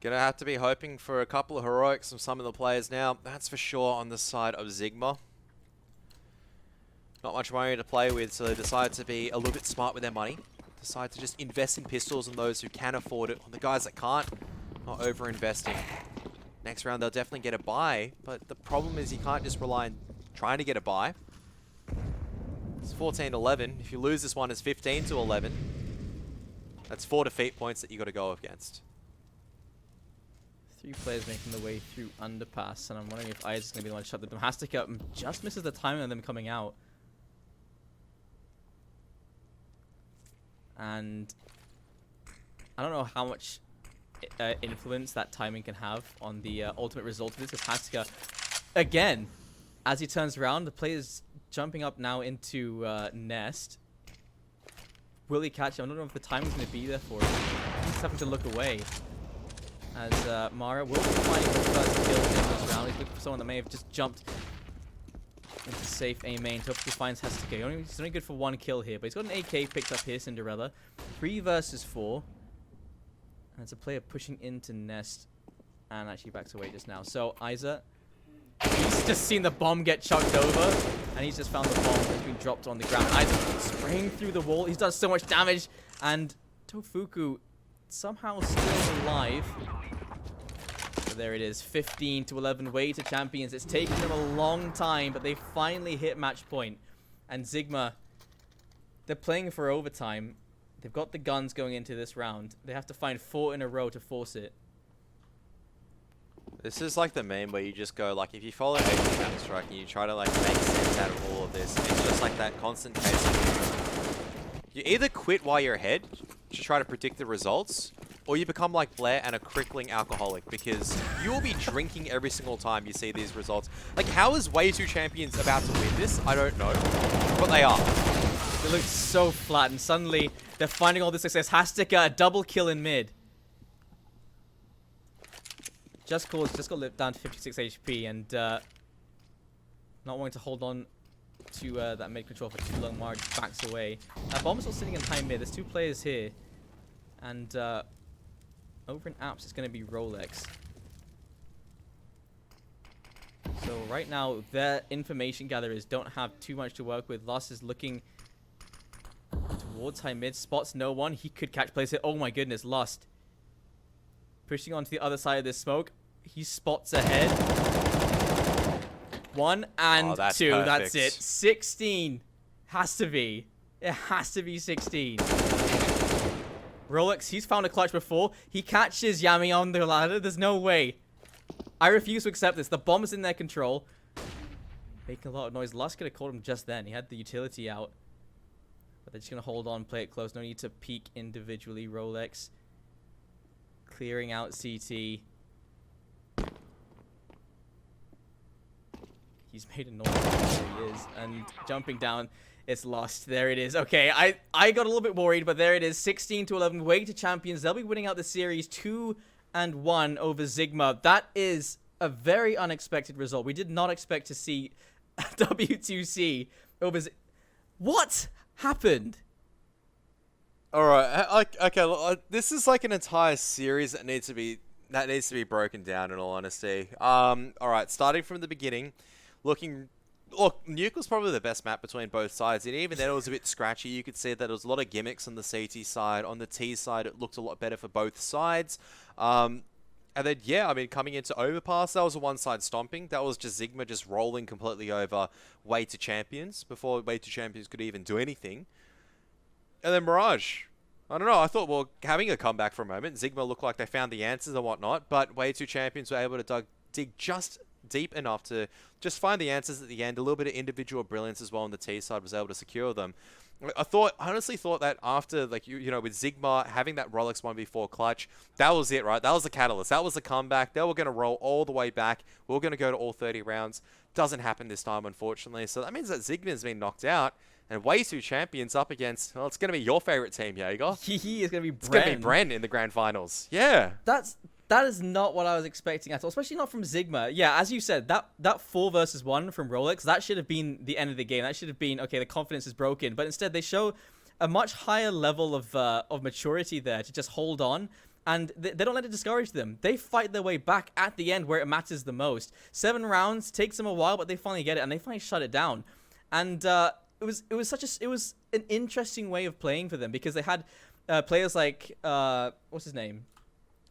Gonna have to be hoping for a couple of heroics from some of the players now. That's for sure on the side of Zigma. Not much money to play with, so they decide to be a little bit smart with their money. Decide to just invest in pistols on those who can afford it. On the guys that can't, not over-investing. Next round they'll definitely get a buy, but the problem is you can't just rely on trying to get a buy. It's 14-11. If you lose this one, it's 15-11. That's 4 defeat points that you got to go against. 3 players making their way through underpass, and I'm wondering if Isaac's going to be the one to shut them. Hastica just misses the timing of them coming out. And I don't know how much influence that timing can have on the ultimate result of this, because Hastica, again, as he turns around, the player's jumping up now into Nest. Will he catch him? I don't know if the timing's going to be there for him. He's having to look away. As Mara will be finding the first kill in this round. He's looking for someone that may have just jumped into safe A main to hopefully finds Hastica. He's only good for 1 kill here, but he's got an AK picked up here, Cinderella. 3 versus 4. And it's a player pushing into Nest and actually backs away just now. So Isa, he's just seen the bomb get chucked over, and he's just found the bomb that's been dropped on the ground. Isa spraying through the wall. He's done so much damage, and Tofuku somehow still alive. So there it is, 15-11 way to champions. It's taken them a long time, but they finally hit match point. And Zigma, they're playing for overtime. They've got the guns going into this round. They have to find 4 in a row to force it. This is like the meme where you just go, like, if you follow Counter-Strike and you try to, like, make sense out of all of this, it's just like that constant case of you either quit while you're ahead to try to predict the results, or you become like Blair and a crippling alcoholic, because you will be drinking every single time you see these results. Like, how is w2c champions about to win this? I don't know, but they are. They look so flat, and suddenly they're finding all this success. Hastica, a double kill in mid. Just got down to 56 HP, and not wanting to hold on to that mid control for too long. Marge backs away. Bomb's still sitting in high mid. There's 2 players here, and over in apps it's going to be Rolex. So right now their information gatherers don't have too much to work with. Loss is looking towards high mid, spots no one. He could catch plays here. Oh my goodness, Lost pushing onto the other side of this smoke. He spots ahead. 1 and 2. Perfect. That's it. 16 has to be. It has to be 16. Rolex, he's found a clutch before. He catches Yami on the ladder. There's no way. I refuse to accept this. The bomb is in their control. Making a lot of noise. Lust could have called him just then. He had the utility out. But they're just going to hold on, play it close. No need to peek individually. Rolex clearing out CT. He's made a noise. There he is. And jumping down, it's Lost. There it is. Okay, I got a little bit worried, but there it is. 16-11. Way to champions. They'll be winning out the series 2-1 over Zigma. That is a very unexpected result. We did not expect to see w2c over What happened? All right. Okay. This is like an entire series that needs to be broken down. In all honesty. All right. Starting from the beginning, look, Nuke was probably the best map between both sides, and even then it was a bit scratchy. You could see that there was a lot of gimmicks on the CT side. On the T side, it looked a lot better for both sides. And then, yeah, I mean, coming into Overpass, that was a one-side stomping. That was just Zigma just rolling completely over w2c champions before w2c champions could even do anything. And then Mirage. I don't know. I thought, well, having a comeback for a moment, Zigma looked like they found the answers and whatnot, but w2c champions were able to dig just deep enough to just find the answers at the end. A little bit of individual brilliance as well on the T side was able to secure them. I honestly thought that after, like, you know, with Zigma having that Rolex 1v4 clutch, that was it, right? That was the catalyst. That was the comeback. They were going to roll all the way back. We were going to go to all 30 rounds. Doesn't happen this time, unfortunately. So that means that Zigma's been knocked out. And w2c champions up against, well, it's going to be your favorite team, Jaeger. He is going to be Bren. It's going to be Bren in the grand finals. Yeah. That is not what I was expecting at all, especially not from Zigma. Yeah, as you said, that 4 versus 1 from Rolex, that should have been the end of the game. That should have been, okay, the confidence is broken. But instead, they show a much higher level of maturity there to just hold on. And they don't let it discourage them. They fight their way back at the end where it matters the most. 7 rounds, takes them a while, but they finally get it, and they finally shut it down. And it was an interesting way of playing for them, because they had players like what's his name?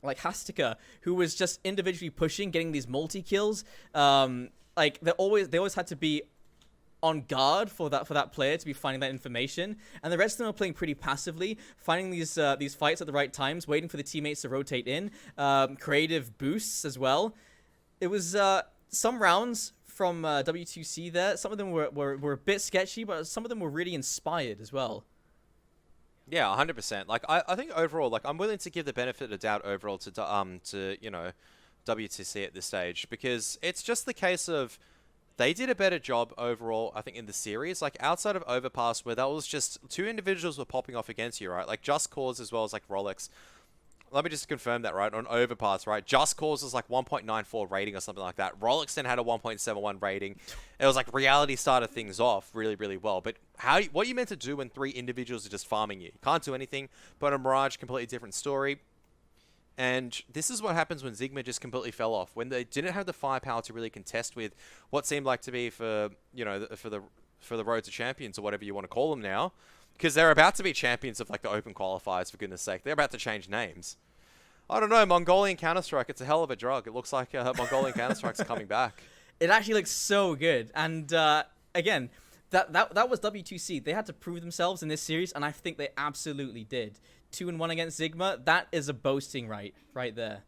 Like Hastica, who was just individually pushing, getting these multi-kills. Like they always had to be on guard for that player to be finding that information, and the rest of them are playing pretty passively, finding these fights at the right times, waiting for the teammates to rotate in, creative boosts as well. It was some rounds from w2c there. Some of them were a bit sketchy, but some of them were really inspired as well. Yeah, 100%. Like I think overall, like I'm willing to give the benefit of the doubt overall to you know, w2c at this stage, because it's just the case of they did a better job overall, I think, in the series. Like, outside of Overpass, where that was just two individuals were popping off against you, right? Like, Just Cause as well as, like, Rolex. Let me just confirm that, right? On Overpass, right? Just Cause was, like, 1.94 rating or something like that. Rolex then had a 1.71 rating. It was, like, Reality started things off really, really well. But what are you meant to do when three individuals are just farming you? You can't do anything. But on Mirage, completely different story. And this is what happens when Zigma just completely fell off, when they didn't have the firepower to really contest with what seemed like to be for, you know, for the road to champions, or whatever you want to call them now, because they're about to be champions of, like, the open qualifiers, for goodness sake. They're about to change names. I don't know, Mongolian Counter-Strike, it's a hell of a drug. It looks like Mongolian Counter-Strike's coming back. It actually looks so good. And again, that was w2c. They had to prove themselves in this series, and I think they absolutely did. 2-1 against Zigma. That is a boasting right there.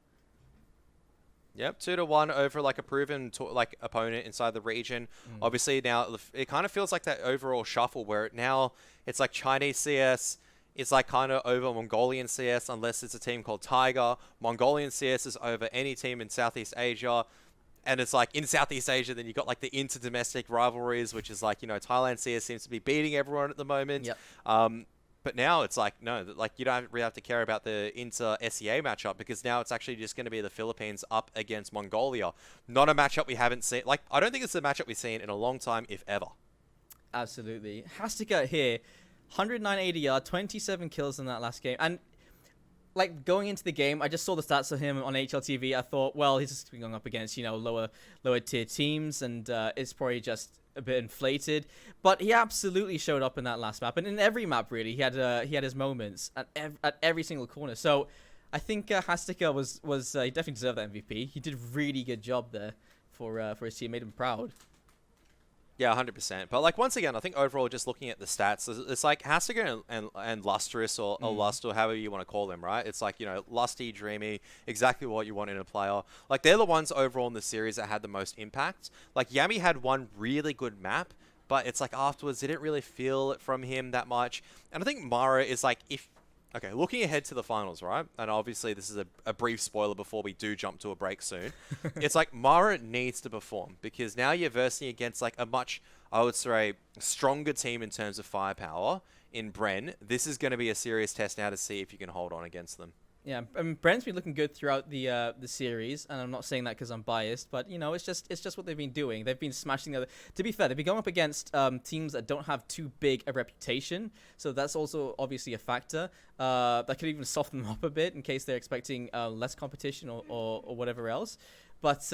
Yep, 2-1 over, like, a proven like opponent inside the region. Obviously now it kind of feels like that overall shuffle where now it's like Chinese CS. It's like kind of over Mongolian CS, unless it's a team called Tiger. Mongolian CS is over any team in Southeast Asia. And it's like in Southeast Asia, then you've got, like, the inter-domestic rivalries, which is like, you know, Thailand CS seems to be beating everyone at the moment. Yep. But now it's like, no, like, you don't really have to care about the inter-SEA matchup, because now it's actually just going to be the Philippines up against Mongolia. Not a matchup we haven't seen. Like, I don't think it's a matchup we've seen in a long time, if ever. Absolutely. Hastika here, 109 ADR, 27 kills in that last game. And, like, going into the game, I just saw the stats of him on HLTV. I thought, well, he's just going up against, you know, lower tier teams, and it's probably just a bit inflated, but he absolutely showed up in that last map, and in every map really. He had his moments at every single corner. So I think Hastika was he definitely deserved that MVP. He did a really good job there for his team, made him proud. Yeah, 100%. But, like, once again, I think overall, just looking at the stats, it's like Hastika and Lustrous, or Lust, or however you want to call them, right? It's like, you know, lusty, dreamy, exactly what you want in a player. Like, they're the ones overall in the series that had the most impact. Like, Yami had one really good map, but it's like afterwards, they didn't really feel it from him that much. And I think Mara is like, okay, looking ahead to the finals, right? And obviously this is a brief spoiler before we do jump to a break soon. It's like Mara needs to perform, because now you're versing against, like, a much, I would say, stronger team in terms of firepower in Bren. This is going to be a serious test now to see if you can hold on against them. Yeah, I mean, Bren's been looking good throughout the series, and I'm not saying that because I'm biased, but, you know, it's just what they've been doing. They've been smashing the other. To be fair, they've been going up against teams that don't have too big a reputation, so that's also obviously a factor. That could even soften them up a bit in case they're expecting less competition or whatever else. But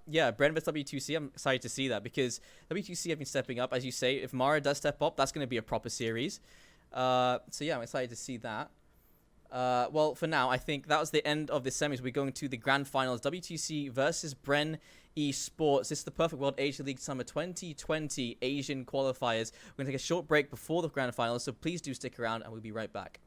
yeah, Bren vs w2c, I'm excited to see that, because w2c have been stepping up, as you say. If Mara does step up, that's going to be a proper series. So yeah, I'm excited to see that. Well, for now, I think that was the end of the semis. We're going to the grand finals. w2c versus Bren Esports. This is the Perfect World Asia League Summer 2020 Asian qualifiers. We're going to take a short break before the grand finals, so please do stick around, and we'll be right back.